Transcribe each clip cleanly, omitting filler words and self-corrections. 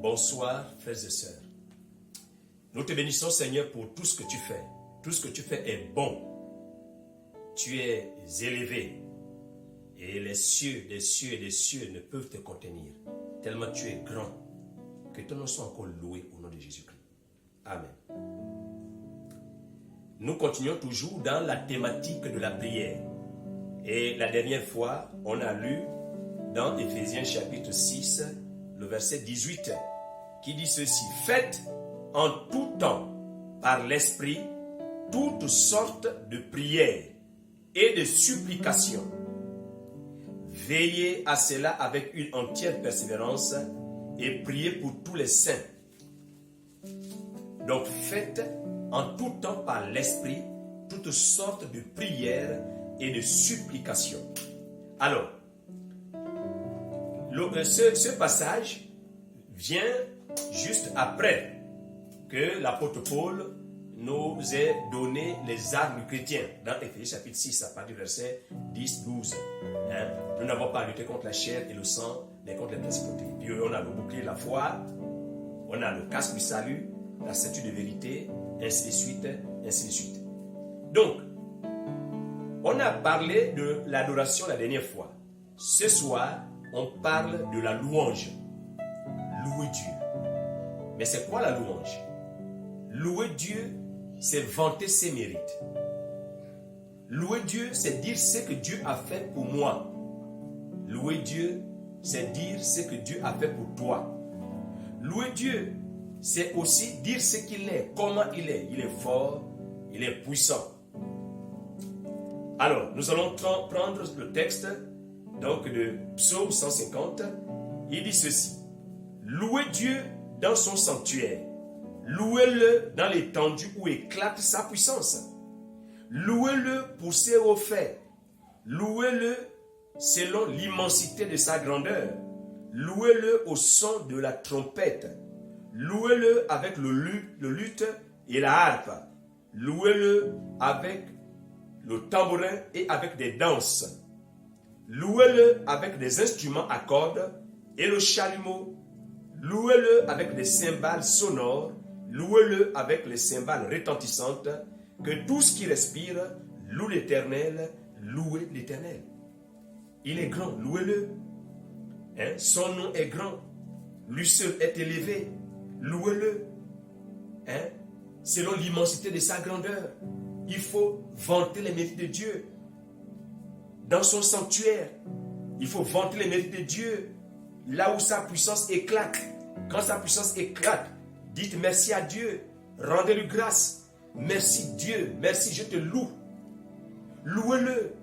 Bonsoir, frères et sœurs. Nous te bénissons, Seigneur, pour tout ce que tu fais. Tout ce que tu fais est bon. Tu es élevé. Et les cieux, des cieux et des cieux ne peuvent te contenir. Tellement tu es grand. Que ton nom soit encore loué au nom de Jésus-Christ. Amen. Nous continuons toujours dans la thématique de la prière. Et la dernière fois, on a lu dans Éphésiens chapitre 6, le verset 18, qui dit ceci: faites en tout temps, par l'Esprit, toutes sortes de prières et de supplications. Veillez à cela avec une entière persévérance et priez pour tous les saints. Donc faites en tout temps par l'Esprit toutes sortes de prières et de supplications. Alors, ce passage vient juste après que l'apôtre Paul nous ait donné les armes du chrétien dans Éphésiens chapitre 6 à partir du verset 10-12. Nous n'avons pas à lutter contre la chair et le sang, mais contre les principautés. Puis on a le bouclier de la foi, on a le casque du salut, la ceinture de vérité, ainsi de suite, ainsi de suite. Donc, on a parlé de l'adoration la dernière fois. Ce soir, on parle de la louange. Louer Dieu. Mais c'est quoi la louange? Louer Dieu, c'est vanter ses mérites. Louer Dieu, c'est dire ce que Dieu a fait pour moi. Louer Dieu, c'est dire ce que Dieu a fait pour toi. Louer Dieu, c'est aussi dire ce qu'il est, comment il est. Il est fort, il est puissant. Alors, nous allons prendre le texte donc de Psaume 150. Il dit ceci: louez Dieu dans son sanctuaire, louez-le dans l'étendue où éclate sa puissance, louez-le pour ses hauts faits, louez-le selon l'immensité de sa grandeur, louez-le au son de la trompette, louez-le avec le luth et la harpe, louez-le avec le tambourin et avec des danses, louez-le avec des instruments à cordes et le chalumeau, louez-le avec des cymbales sonores, louez-le avec les cymbales retentissantes, que tout ce qui respire loue l'Éternel, louez l'Éternel. Il est grand, louez-le. Son nom est grand, lui seul est élevé, louez-le. Selon l'immensité de sa grandeur, il faut vanter les mérites de Dieu. Dans son sanctuaire, il faut vanter les mérites de Dieu. Là où sa puissance éclate. Quand sa puissance éclate, dites merci à Dieu. Rendez-lui grâce. Merci Dieu. Merci, je te loue. Louez-le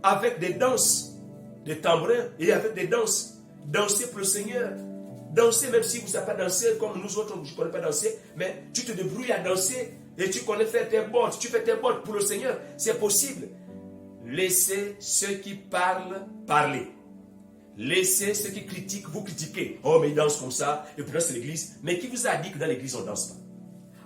avec des danses, des tambourins et avec des danses. Dansez pour le Seigneur. Dansez même si vous ne savez pas danser comme nous autres, je ne connais pas danser, mais tu te débrouilles à danser et tu connais faire tes bottes. Tu fais tes bottes pour le Seigneur. C'est possible. Laissez ceux qui parlent parler. Laissez ceux qui critiquent vous critiquer. Oh, mais ils dansent comme ça, et puis là c'est l'église. Mais qui vous a dit que dans l'église on ne danse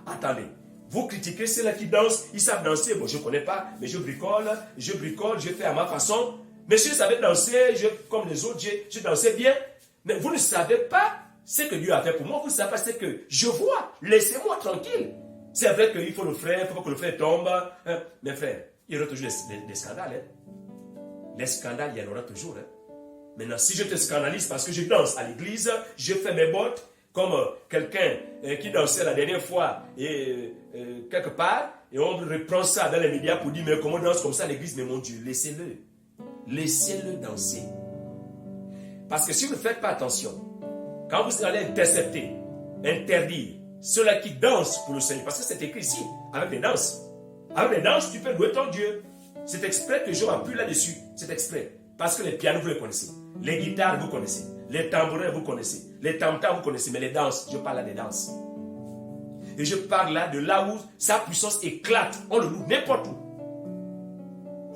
pas? Attendez, vous critiquez ceux-là qui dansent, ils savent danser. Bon, je ne connais pas, mais je bricole, je fais à ma façon. Mais si je savais danser, comme les autres, je dansais bien. Mais vous ne savez pas ce que Dieu a fait pour moi, vous ne savez pas ce que je vois. Laissez-moi tranquille. C'est vrai qu'il faut le frère, il faut que le frère tombe. Mes frères, il y aura toujours des scandales. Les scandales, il y en aura toujours. Maintenant, si je te scandalise parce que je danse à l'église, je fais mes bottes, comme quelqu'un qui dansait la dernière fois quelque part, et on reprend ça dans les médias pour dire, mais comment on danse comme ça à l'église? Mais mon Dieu, laissez-le. Laissez-le danser. Parce que si vous ne faites pas attention, quand vous allez intercepter, interdire ceux-là qui dansent pour le Seigneur, parce que c'est écrit ici, avec des danses. Avec des danses, tu peux louer ton Dieu. C'est exprès que je m'appuie là-dessus. C'est exprès. Parce que les pianos, vous les connaissez. Les guitares, vous connaissez. Les tambourins, vous connaissez. Les tam-tams, vous connaissez. Mais les danses, je parle là des danses. Et je parle là de là où sa puissance éclate. On le loue n'importe où.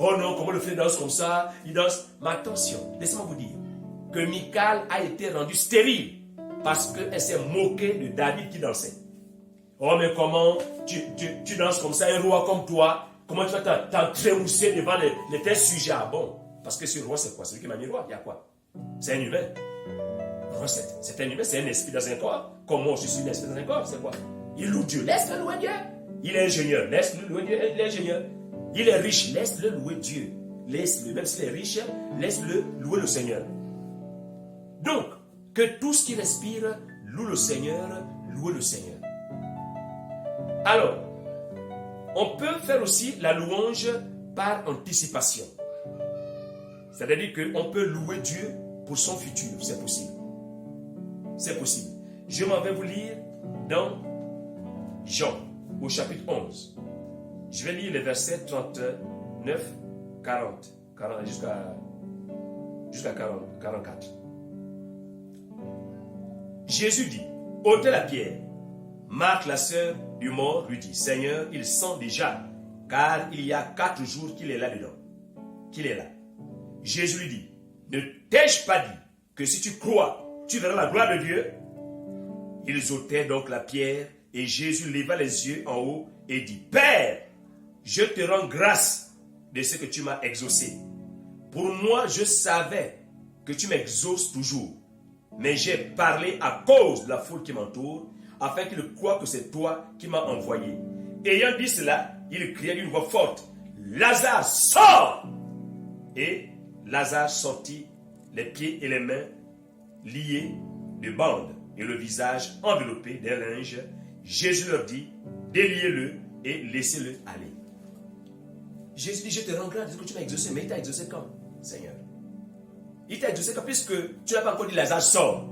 Oh non, comment le fait danse comme ça? Il danse. Mais attention, laissez-moi vous dire que Michal a été rendue stérile parce qu'elle s'est moquée de David qui dansait. Oh, mais comment tu danses comme ça, un roi comme toi? Comment tu vas t'entrémousser devant tes sujets? Ah bon? Parce que ce roi, c'est quoi? Celui qui m'a mis roi, il y a quoi? C'est un humain. Non, c'est un humain, c'est un esprit dans un corps. Comme moi, je suis un esprit dans un corps, c'est quoi? Il loue Dieu, laisse-le louer Dieu. Il est ingénieur, laisse-le louer Dieu, il est ingénieur. Il est riche, laisse-le louer Dieu. Laisse-le, même s'il est riche, laisse-le louer le Seigneur. Donc, que tout ce qui respire loue le Seigneur, loue le Seigneur. Alors, on peut faire aussi la louange par anticipation. C'est-à-dire qu'on peut louer Dieu pour son futur, c'est possible. C'est possible. Je m'en vais vous lire dans Jean, au chapitre 11. Je vais lire les versets 39, 40 jusqu'à 44. Jésus dit, ôtez la pierre. Marthe, la sœur du mort, lui dit, Seigneur, il sent déjà, car il y a 4 jours qu'il est là-dedans. Qu'il est là. Jésus lui dit, ne t'ai-je pas dit que si tu crois, tu verras la gloire de Dieu? Ils ôtèrent donc la pierre, et Jésus leva les yeux en haut et dit, Père, je te rends grâce de ce que tu m'as exaucé. Pour moi, je savais que tu m'exauces toujours, mais j'ai parlé à cause de la foule qui m'entoure, afin qu'ils croient que c'est toi qui m'as envoyé. Ayant dit cela, il criait d'une voix forte, Lazare, sors! Et Lazare sortit, les pieds et les mains liés de bandes et le visage enveloppé d'un linge. Jésus leur dit, déliez-le et laissez-le aller. Jésus dit, je te rends grâce de ce que tu m'as exaucé, mais il t'a exaucé quand, Seigneur? Il t'a exaucé quand, puisque tu n'as pas encore dit Lazare sort.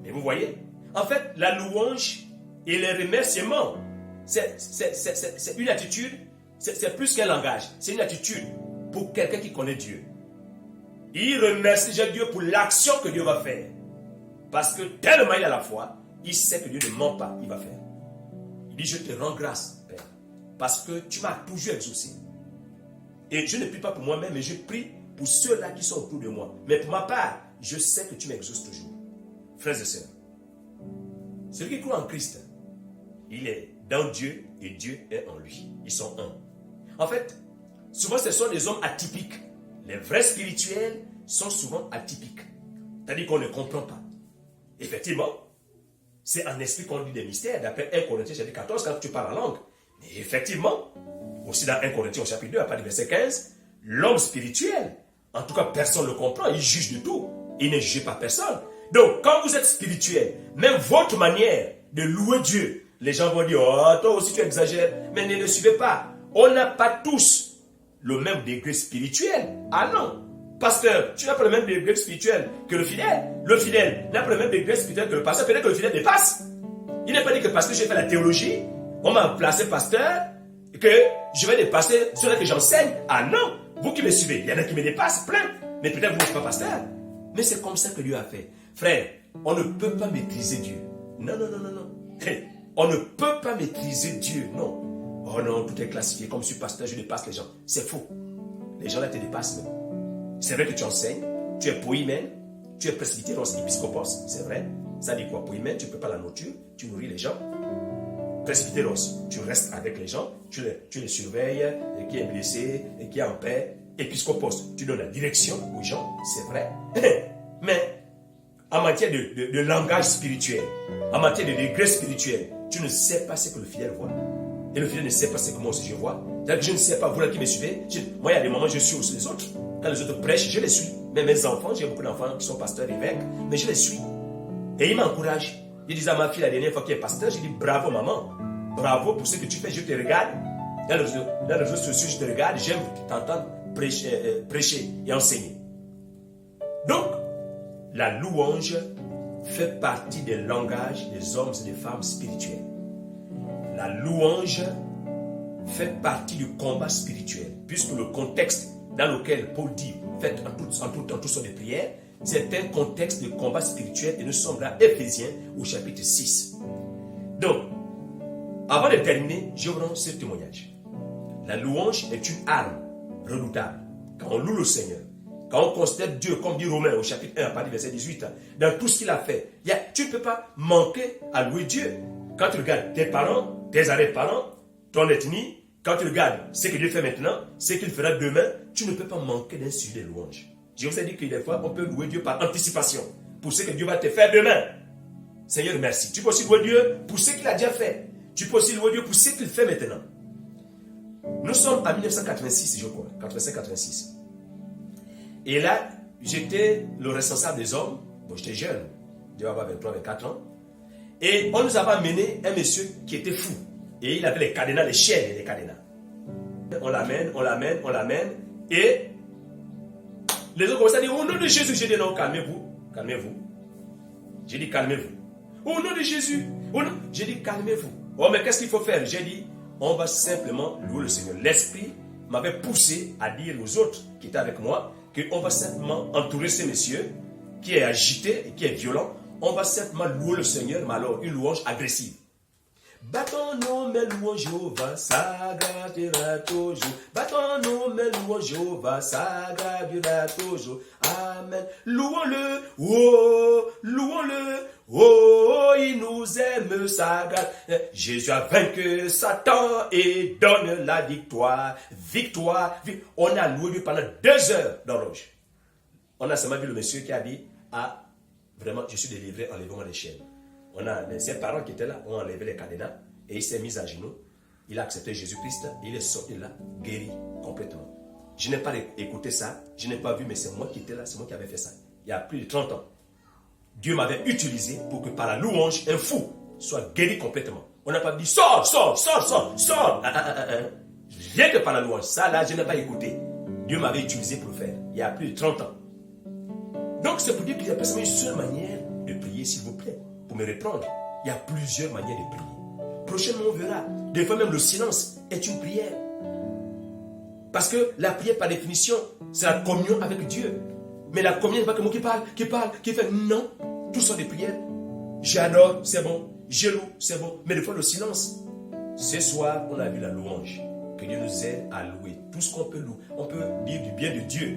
Mais vous voyez, en fait, la louange et les remerciements, c'est une attitude, c'est plus qu'un langage, c'est une attitude pour quelqu'un qui connaît Dieu. Il remercie Dieu pour l'action que Dieu va faire. Parce que tellement il a la foi, il sait que Dieu ne ment pas, il va faire. Il dit, je te rends grâce, Père, parce que tu m'as toujours exaucé. Et je ne prie pas pour moi-même, mais je prie pour ceux-là qui sont autour de moi. Mais pour ma part, je sais que tu m'exauces toujours. Frères et sœurs, celui qui croit en Christ, il est dans Dieu et Dieu est en lui. Ils sont un. En fait, souvent ce sont des hommes atypiques. Les vrais spirituels sont souvent atypiques. C'est-à-dire qu'on ne comprend pas. Effectivement, c'est en esprit qu'on lit des mystères. D'après 1 Corinthiens chapitre 14, quand tu parles en langue. Mais effectivement, aussi dans 1 Corinthiens au chapitre 2, à partir du verset 15, l'homme spirituel, en tout cas personne ne le comprend, il juge de tout. Il ne juge pas personne. Donc, quand vous êtes spirituel, même votre manière de louer Dieu, les gens vont dire, oh, toi aussi tu exagères, mais ne le suivez pas. On n'a pas tous le même degré spirituel. Ah non, pasteur, tu n'as pas le même degré spirituel que le fidèle. Le fidèle n'a pas le même degré spirituel que le pasteur. Peut-être que le fidèle dépasse. Il n'est pas dit que parce que j'ai fait la théologie, on m'a placé pasteur, que je vais dépasser ceux-là que j'enseigne. Ah non, vous qui me suivez, il y en a qui me dépassent, plein. Mais peut-être vous n'êtes pas pasteur. Mais c'est comme ça que Dieu a fait. Frère, on ne peut pas maîtriser Dieu. Non, non, non, non, non. On ne peut pas maîtriser Dieu, non. Oh non, tout est classifié. Comme je suis pasteur, je dépasse les gens. C'est faux. Les gens là te dépassent même. C'est vrai que tu enseignes, tu es poïmène, tu es presbytéros épiscopos, c'est vrai. Ça dit quoi? Poïmène, tu ne peux pas la nourriture, tu nourris les gens. Presbytéros, tu restes avec les gens, tu les surveilles, et qui est blessé, et qui est en paix. Épiscopos, tu donnes la direction aux gens, c'est vrai. Mais en matière de langage spirituel, en matière de degré spirituel, tu ne sais pas ce que le fidèle voit. Et le fidèle ne sait pas ce que moi aussi je vois. C'est-à-dire que je ne sais pas, vous là qui me suivez, moi il y a des moments je suis aussi les autres. Quand les autres prêchent, je les suis. Mais mes enfants, j'ai beaucoup d'enfants qui sont pasteurs, évêques, mais je les suis. Et ils m'encouragent. Ils disent à ma fille la dernière fois qu'elle est pasteur, je dis bravo maman, bravo pour ce que tu fais, je te regarde. Dans les réseaux sociaux, je te regarde, j'aime t'entendre prêcher et enseigner. Donc, la louange fait partie des langages des hommes et des femmes spirituels. La louange fait partie du combat spirituel, puisque le contexte dans lequel Paul dit, faites en tout temps sortes de prières, c'est un contexte de combat spirituel et nous sommes dans Éphésiens au chapitre 6. Donc, avant de terminer, je vous rends ce témoignage. La louange est une arme redoutable. Quand on loue le Seigneur, quand on considère Dieu, comme dit Romains au chapitre 1, à partir du verset 18, dans tout ce qu'il a fait, tu ne peux pas manquer à louer Dieu. Quand tu regardes tes parents, tes arrière-parents, ton ethnie, quand tu regardes ce que Dieu fait maintenant, ce qu'il fera demain, tu ne peux pas manquer d'un sujet de louange. Je vous ai dit que des fois, on peut louer Dieu par anticipation. pour ce que Dieu va te faire demain. Seigneur, merci. Tu peux aussi louer Dieu pour ce qu'il a déjà fait. Tu peux aussi louer Dieu pour ce qu'il fait maintenant. Nous sommes en 1986, je crois, 85-86. Et là, j'étais le responsable des hommes. Bon, j'étais jeune, je devais avoir 23-24 ans. Et on nous avait amené un monsieur qui était fou. Et il avait les cadenas, les chaînes et les cadenas. On l'amène. Et les autres commencent à dire, au nom de Jésus, j'ai dit non, calmez-vous. J'ai dit calmez-vous. Au nom de Jésus. J'ai dit calmez-vous. Oh, mais qu'est-ce qu'il faut faire? J'ai dit, on va simplement louer le Seigneur. L'Esprit m'avait poussé à dire aux autres qui étaient avec moi qu'on va simplement entourer ce monsieur qui est agité et qui est violent. On va simplement louer le Seigneur, mais alors une louange agressive. Battons-nous, mais louons Jéhovah, ça gardera toujours. Battons-nous, mais louons Jéhovah, ça gardera toujours. Amen. Louons-le, oh, il nous aime, ça garde. Jésus a vaincu Satan et donne la victoire. Victoire. On a loué Dieu pendant 2 heures d'horloge. On a seulement vu le monsieur qui a dit, ah, vraiment, je suis délivré, enlevez-moi les chaînes. On a ses parents qui étaient là, ont enlevé les cadenas et il s'est mis à genoux. Il a accepté Jésus-Christ et il est sorti de là, guéri complètement. Je n'ai pas écouté ça, je n'ai pas vu, mais c'est moi qui étais là, c'est moi qui avais fait ça. Il y a plus de 30 ans. Dieu m'avait utilisé pour que par la louange, un fou soit guéri complètement. On n'a pas dit sors. Rien que par la louange. Ça là, je n'ai pas écouté. Dieu m'avait utilisé pour le faire. Il y a plus de 30 ans. Donc c'est pour dire qu'il n'y a pas seulement une seule manière de prier, s'il vous plaît. Pour me reprendre, il y a plusieurs manières de prier. Prochainement, on verra. Des fois, même le silence est une prière. Parce que la prière, par définition, c'est la communion avec Dieu. Mais la communion, n'est pas que moi qui fait. Non, tout sont des prières. J'adore, c'est bon. Je loue, c'est bon. Mais des fois, le silence. Ce soir, on a vu la louange. Que Dieu nous aide à louer tout ce qu'on peut louer. On peut dire du bien de Dieu.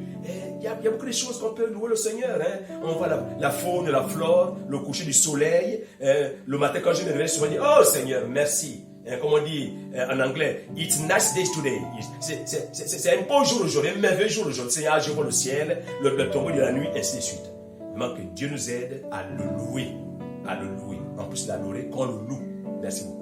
Il y a beaucoup de choses qu'on peut louer le Seigneur. On voit la faune, la flore, le coucher du soleil. Le matin, quand je me réveille, souvent je dis, oh Seigneur, merci. Comme on dit en anglais, it's a nice day today. C'est un beau jour aujourd'hui, un merveilleux jour aujourd'hui. Seigneur, je vois le ciel, le tombeau de la nuit, ainsi de suite. Vraiment que Dieu nous aide à le louer. En plus, la louer quand on le loue. Merci beaucoup.